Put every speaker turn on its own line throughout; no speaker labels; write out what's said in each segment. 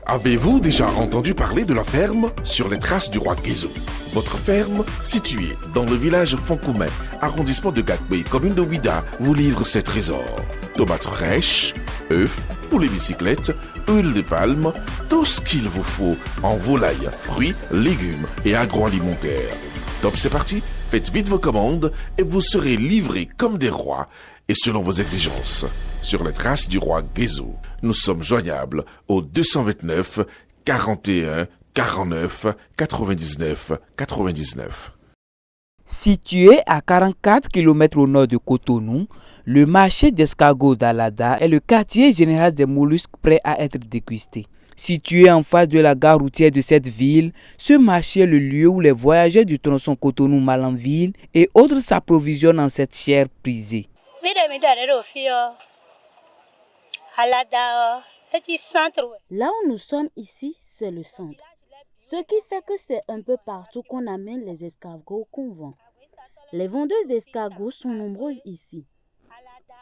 Avez-vous déjà entendu parler de la ferme sur les traces du roi Guézo? Votre ferme, située dans le village Fonkoumen, arrondissement de Gatbé, commune de Ouida, vous livre ses trésors. Tomates fraîches, œufs, poulet bicyclette, huile de palme, tout ce qu'il vous faut en volaille, fruits, légumes et agroalimentaire. Top, c'est parti, faites vite vos commandes et vous serez livrés comme des rois et selon vos exigences. Sur les traces du roi Guézo, nous sommes joignables au 229 41 49 99 99.
Situé à 44 km au nord de Cotonou, le marché d'escargots d'Alada est le quartier général des mollusques prêts à être dégustés. Situé en face de la gare routière de cette ville, ce marché est le lieu où les voyageurs du tronçon Cotonou-Malanville et autres s'approvisionnent en cette chair prisée.
Là où nous sommes ici, c'est le centre. Ce qui fait que c'est un peu partout qu'on amène les escargots qu'on vend. Les vendeuses d'escargots sont nombreuses ici.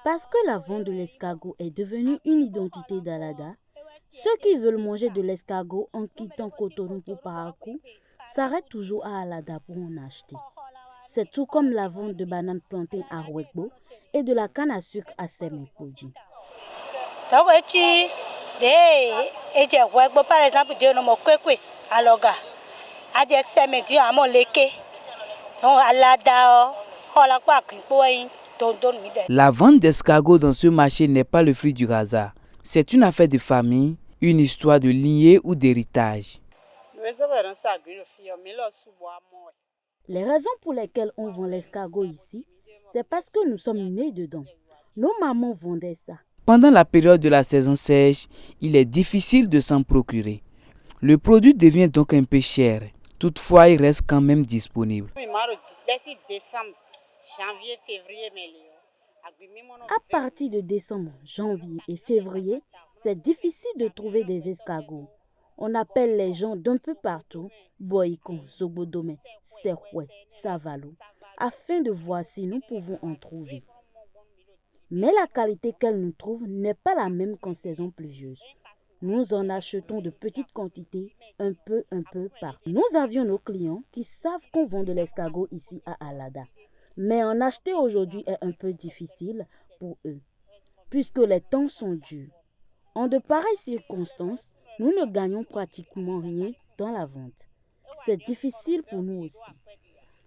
Parce que la vente de l'escargot est devenue une identité d'Alada, ceux qui veulent manger de l'escargot en quittant Cotonou pour Parakou s'arrêtent toujours à Alada pour en acheter. C'est tout comme la vente de bananes plantains à Rouekbo et de la canne à sucre à Semekoji.
La vente d'escargots dans ce marché n'est pas le fruit du hasard. C'est une affaire de famille, une histoire de lignée ou d'héritage.
Les raisons pour lesquelles on vend l'escargot ici, c'est parce que nous sommes nés dedans. Nos mamans vendaient ça.
Pendant la période de la saison sèche, il est difficile de s'en procurer. Le produit devient donc un peu cher. Toutefois, il reste quand même disponible.
À partir de décembre, janvier et février, c'est difficile de trouver des escargots. On appelle les gens d'un peu partout, Boïkon, Zobodome, Serhoué, Savalo, afin de voir si nous pouvons en trouver. Mais la qualité qu'elle nous trouve n'est pas la même qu'en saison pluvieuse. Nous en achetons de petites quantités, un peu partout. Nous avions nos clients qui savent qu'on vend de l'escargot ici à Alada. Mais en acheter aujourd'hui est un peu difficile pour eux, puisque les temps sont durs. En de pareilles circonstances, nous ne gagnons pratiquement rien dans la vente. C'est difficile pour nous aussi.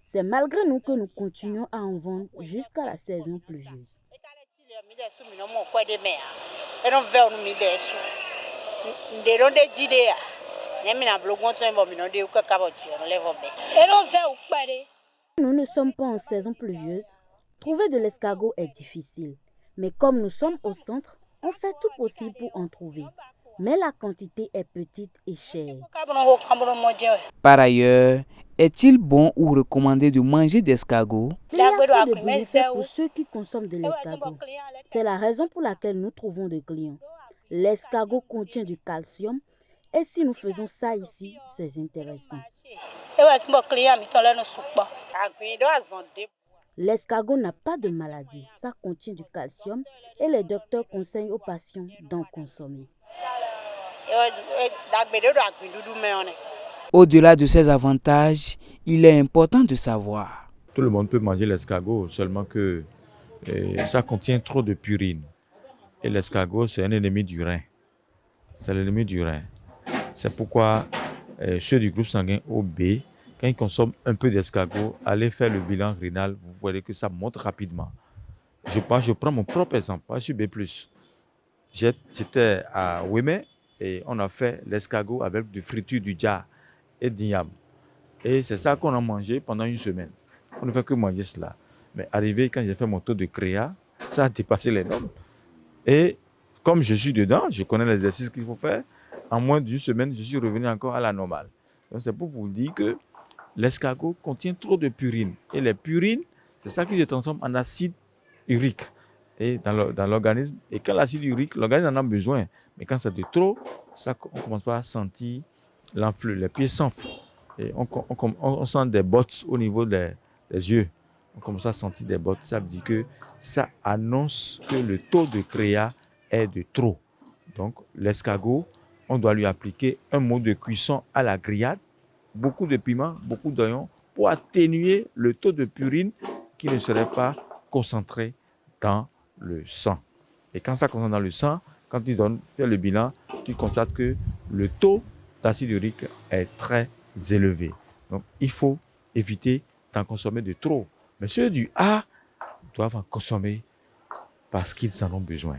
C'est malgré nous que nous continuons à en vendre jusqu'à la saison pluvieuse. Nous ne sommes pas en saison pluvieuse. Trouver de l'escargot est difficile. Mais comme nous sommes au centre, on fait tout possible pour en trouver. Mais la quantité est petite et chère.
Par ailleurs, est-il bon ou recommandé de manger d'escargot?
Il y a peu de bénéfices pour ceux qui consomment de l'escargot. C'est la raison pour laquelle nous trouvons des clients. L'escargot contient du calcium et si nous faisons ça ici, c'est intéressant. L'escargot n'a pas de maladie, ça contient du calcium et les docteurs conseillent aux patients d'en consommer.
Au-delà de ces avantages, il est important de savoir.
Tout le monde peut manger l'escargot, seulement que ça contient trop de purine. Et l'escargot, c'est un ennemi du rein. C'est l'ennemi du rein. C'est pourquoi ceux du groupe sanguin OB, quand ils consomment un peu d'escargot, allez faire le bilan rénal, vous voyez que ça monte rapidement. Je prends mon propre exemple, je suis B+. J'étais à Ouémé et on a fait l'escargot avec du friture du dja et d'igname. Et c'est ça qu'on a mangé pendant une semaine. On ne fait que manger cela. Mais arrivé, quand j'ai fait mon taux de créa, ça a dépassé les normes. Et comme je suis dedans, je connais l'exercice qu'il faut faire. En moins d'une semaine, je suis revenu encore à la normale. Donc c'est pour vous dire que l'escargot contient trop de purine. Et les purines, c'est ça qui se transforme en acide urique et dans l'organisme. Et quand l'acide urique, l'organisme en a besoin. Mais quand c'est de trop, on commence pas à sentir l'enflure. Les pieds s'enflent. Et on sent des bottes au niveau des yeux. On commence à sentir des bottes. Ça veut dire que ça annonce que le taux de créa est de trop. Donc l'escargot on doit lui appliquer un mode de cuisson à la grillade, beaucoup de piment, beaucoup d'oignons, pour atténuer le taux de purine qui ne serait pas concentré dans le sang. Et quand ça concentre dans le sang, quand tu fais le bilan, tu constates que le taux d'acide urique est très élevé. Donc, il faut éviter d'en consommer de trop. Mais ceux du A doivent en consommer parce qu'ils en ont besoin.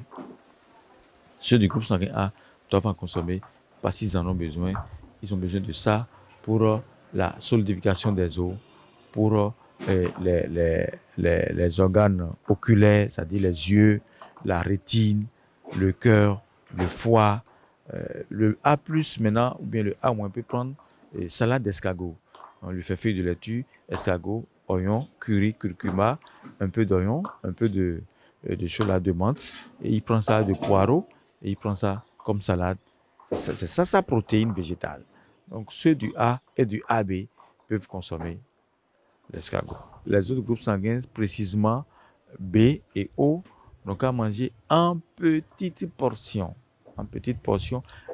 Ceux du groupe sanguin A doivent en consommer parce qu'ils en ont besoin. Ils ont besoin de ça pour la solidification des os, pour les organes oculaires, c'est-à-dire les yeux, la rétine, le cœur, le foie. Le A+, maintenant, ou bien le A- peut prendre salade d'escargot. On lui fait feuille de laitue, escargot, oignon, curry, curcuma, un peu d'oignon, un peu de chocolat de menthe, et il prend ça de poireau, et il prend ça comme salade. C'est ça sa protéine végétale. Donc ceux du A et du AB peuvent consommer l'escargot. Les autres groupes sanguins, précisément B et O, n'ont qu'à manger en petites portions,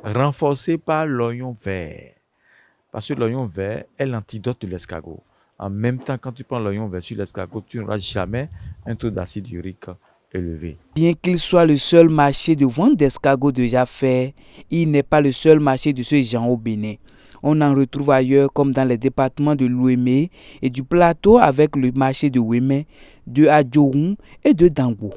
renforcées par l'oignon vert. Parce que l'oignon vert est l'antidote de l'escargot. En même temps, quand tu prends l'oignon vert sur l'escargot, tu n'auras jamais un taux d'acide urique élevé.
Bien qu'il soit le seul marché de vente d'escargots déjà fait, il n'est pas le seul marché de ce genre au Bénin. On en retrouve ailleurs comme dans les départements de l'Ouémé et du Plateau avec le marché de Ouémé, de Adjourou et de Dango.